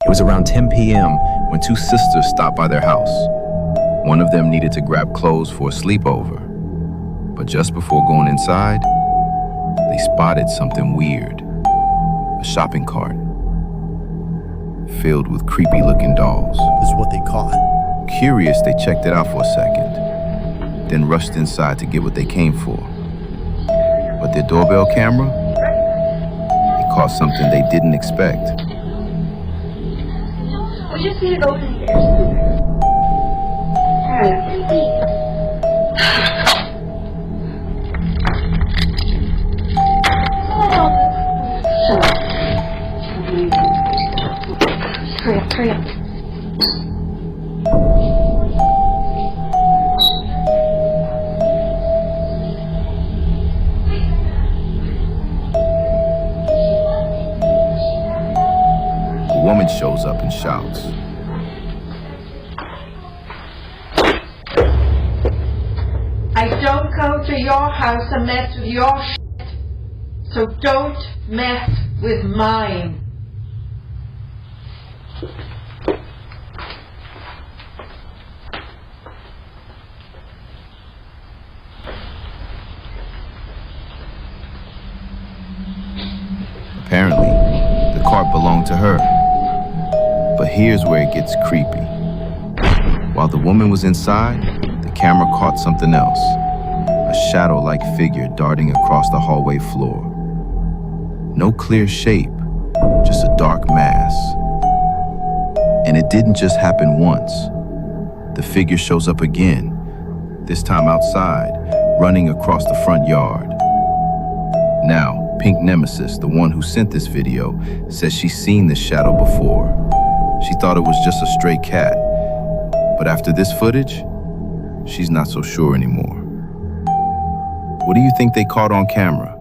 It was around 10 p.m. when two sisters stopped by their house. One of them needed to grab clothes for a sleepover, but just before going inside, they spotted something weird. A shopping cart filled with creepy-looking dolls. This is what they caught. Curious, they checked it out for a second, then rushed inside to get what they came for. But their doorbell camera, it caught something they didn't expect. We just need to go downstairs. Hurry up. A woman shows up and shouts. I don't go to your house and mess with your shit, so don't mess with mine. Apparently, the cart belonged to her. But here's where it gets creepy. While the woman was inside, the camera caught something else. A shadow-like figure darting across the hallway floor. No clear shape, just a dark mass. And it didn't just happen once. The figure shows up again, this time outside, running across the front yard. Now, Pink Nemesis, the one who sent this video, says she's seen this shadow before. She thought it was just a stray cat. But after this footage, she's not so sure anymore. What do you think they caught on camera?